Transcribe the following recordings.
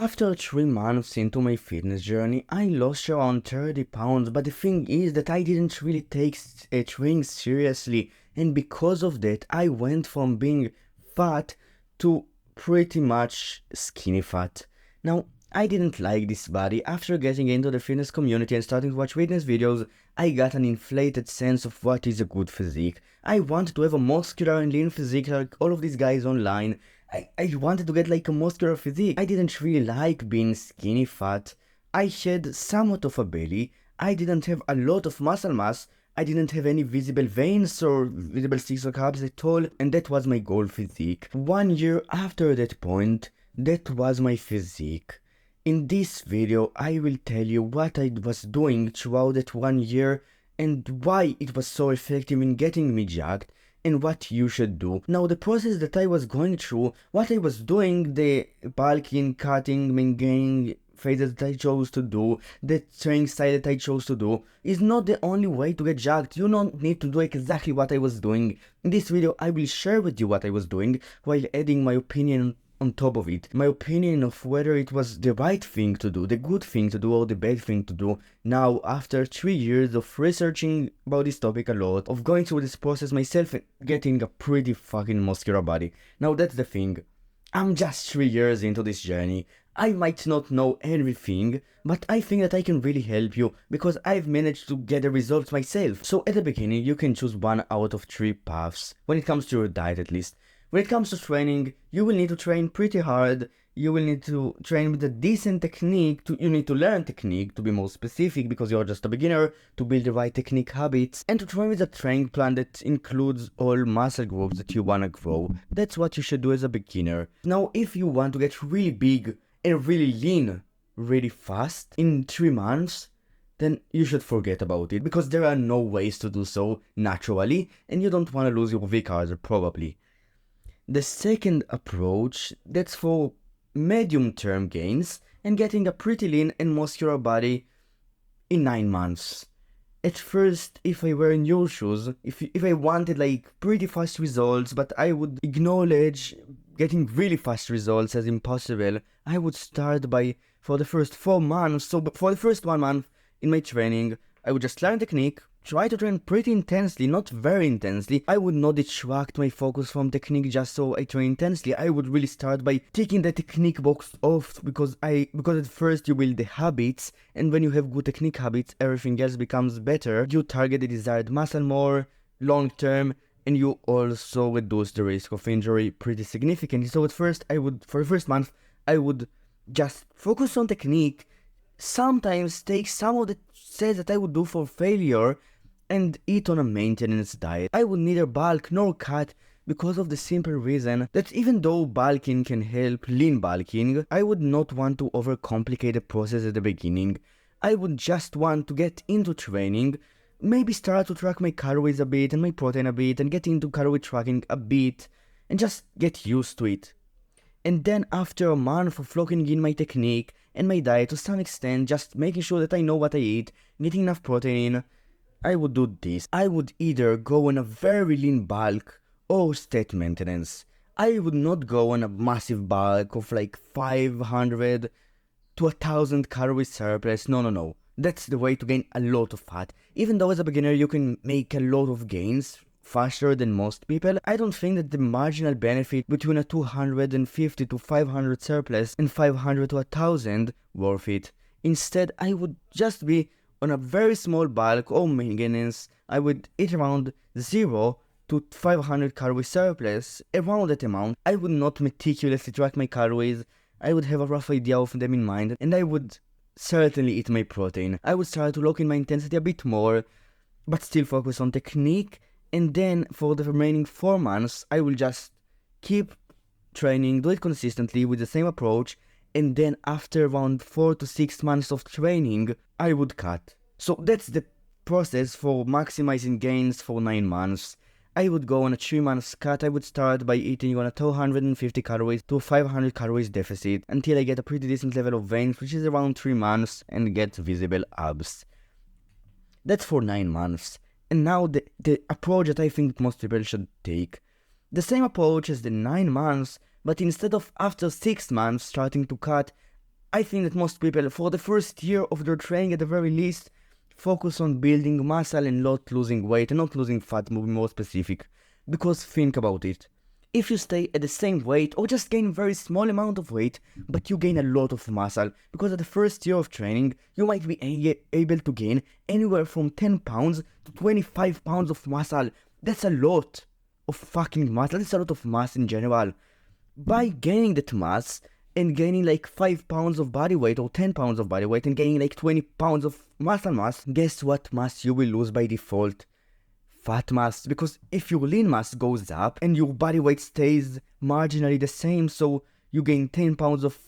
After 3 months into my fitness journey, I lost around 30 pounds, but the thing is that I didn't really take training seriously, and because of that, I went from being fat to pretty much skinny fat. Now, I didn't like this body. After getting into the fitness community and starting to watch fitness videos, I got an inflated sense of what is a good physique. I wanted to have a muscular and lean physique like all of these guys online. I wanted to get like a muscular physique. I didn't really like being skinny fat. I had somewhat of a belly. I didn't have a lot of muscle mass. I didn't have any visible veins or visible six-pack abs at all, and that was my goal physique. 1 year after that point, that was my physique. In this video, I will tell you what I was doing throughout that 1 year and why it was so effective in getting me jacked, and what you should do. Now, the process that I was going through, what I was doing, the bulking, cutting, maintaining phases that I chose to do, the training style that I chose to do, is not the only way to get jacked. You don't need to do exactly what I was doing. In this video, I will share with you what I was doing, while adding my opinion on top of it. My opinion of whether it was the right thing to do, the good thing to do, or the bad thing to do. Now, after 3 years of researching about this topic a lot, of going through this process myself and getting a pretty fucking muscular body. Now, that's the thing. I'm just 3 years into this journey. I might not know everything, but I think that I can really help you because I've managed to get the results myself. So at the beginning, you can choose 1 out of 3 paths, when it comes to your diet at least. When it comes to training, you will need to train pretty hard. You will need to train with a decent technique. You need to learn technique, to be more specific, because you're just a beginner, to build the right technique habits, and to train with a training plan that includes all muscle groups that you want to grow. That's what you should do as a beginner. Now, if you want to get really big and really lean really fast in 3 months, then you should forget about it, because there are no ways to do so naturally, and you don't want to lose your VCARs probably. The second approach, that's for medium-term gains and getting a pretty lean and muscular body in 9 months. At first, if I were in your shoes, if I wanted like pretty fast results, but I would acknowledge getting really fast results as impossible, I would start by, for the first 4 months, so for the first 1 month in my training, I would just learn technique, try to train pretty intensely, not very intensely. I would not distract my focus from technique just so I train intensely. I would really start by taking the technique box off because at first you build the habits, and when you have good technique habits, everything else becomes better. You target the desired muscle more long term, and you also reduce the risk of injury pretty significantly. So at first, for the first month, I would just focus on technique, sometimes take some of the sets that I would do for failure and eat on a maintenance diet. I would neither bulk nor cut because of the simple reason that even though bulking can help lean bulking, I would not want to overcomplicate the process at the beginning. I would just want to get into training, maybe start to track my calories a bit and my protein a bit and get into calorie tracking a bit and just get used to it. And then after a month of locking in my technique and my diet to some extent, just making sure that I know what I eat, getting enough protein in, I would do this. I would either go on a very lean bulk or stat maintenance. I would not go on a massive bulk of like 500 to 1000 calorie surplus. No. That's the way to gain a lot of fat. Even though as a beginner you can make a lot of gains faster than most people, I don't think that the marginal benefit between a 250 to 500 surplus and 500 to 1000 worth it. Instead, I would just be on a very small bulk or maintenance. I would eat around 0 to 500 calorie surplus, around that amount. I would not meticulously track my calories. I would have a rough idea of them in mind, and I would certainly eat my protein. I would start to lock in my intensity a bit more, but still focus on technique. And then for the remaining 4 months, I will just keep training, do it consistently with the same approach, and then after around 4 to 6 months of training, I would cut. So that's the process for maximizing gains for 9 months. I would go on a 3 months cut. I would start by eating on a 250 calories to 500 calories deficit until I get a pretty decent level of veins, which is around 3 months, and get visible abs. That's for 9 months. And now the approach that I think most people should take. The same approach as the 9 months, but instead of after 6 months starting to cut, I think that most people, for the first year of their training at the very least, focus on building muscle and not losing weight and not losing fat, to be more specific. Because think about it. If you stay at the same weight or just gain a very small amount of weight, but you gain a lot of muscle, because at the first year of training, you might be able to gain anywhere from 10 pounds to 25 pounds of muscle. That's a lot of fucking muscle. That's a lot of mass in general. By gaining that mass and gaining like 5 pounds of body weight or 10 pounds of body weight and gaining like 20 pounds of muscle mass, guess what mass you will lose by default? Fat mass. Because if your lean mass goes up and your body weight stays marginally the same, so you gain 10 pounds of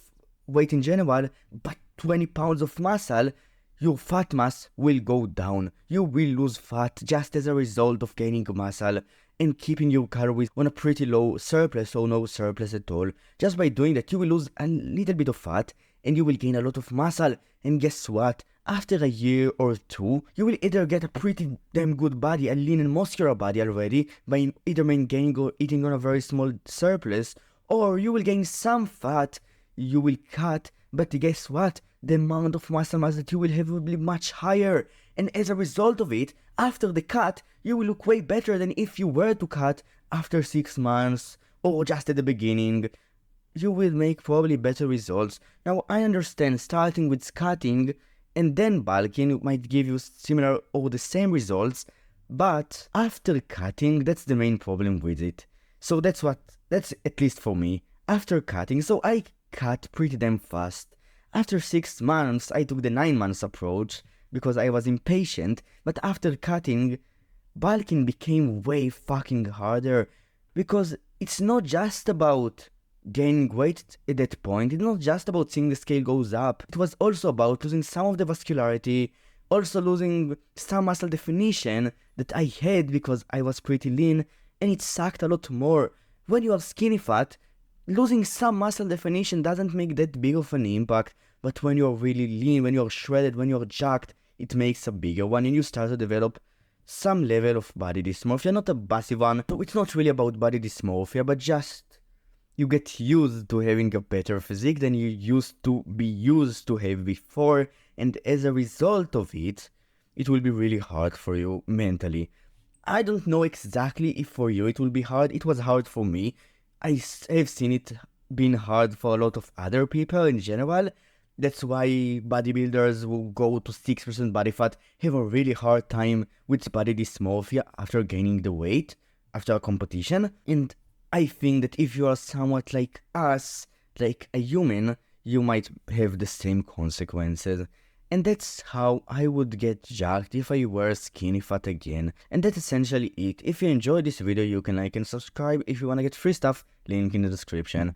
weight in general but 20 pounds of muscle, your fat mass will go down. You will lose fat just as a result of gaining muscle and keeping your calories on a pretty low surplus or no surplus at all. Just by doing that, you will lose a little bit of fat and you will gain a lot of muscle. And guess what? After a year or two, you will either get a pretty damn good body, a lean and muscular body already, by either maintaining or eating on a very small surplus, or you will gain some fat, you will cut, but guess what? The amount of muscle mass that you will have will be much higher. And as a result of it, after the cut, you will look way better than if you were to cut after 6 months or just at the beginning. You will make probably better results. Now, I understand starting with cutting and then bulking might give you similar or the same results, but after cutting, that's the main problem with it. So that's at least for me. After cutting, so I cut pretty damn fast. After 6 months, I took the 9 months approach because I was impatient, but after cutting, bulking became way fucking harder because it's not just about gaining weight at that point. It's not just about seeing the scale goes up. It was also about losing some of the vascularity, also losing some muscle definition that I had because I was pretty lean, and it sucked a lot more. When you are skinny fat, losing some muscle definition doesn't make that big of an impact, but when you're really lean, when you're shredded, when you're jacked, it makes a bigger one, and you start to develop some level of body dysmorphia, not a massive one. So it's not really about body dysmorphia, but just you get used to having a better physique than you used to have before, and as a result of it, it will be really hard for you mentally. I don't know exactly if for you it will be hard. It was hard for me. I have seen it being hard for a lot of other people in general. That's why bodybuilders who go to 6% body fat have a really hard time with body dysmorphia after gaining the weight, after a competition. And I think that if you are somewhat like us, like a human, you might have the same consequences. And that's how I would get jacked if I were skinny fat again. And that's essentially it. If you enjoyed this video, you can like and subscribe. If you wanna get free stuff, link in the description.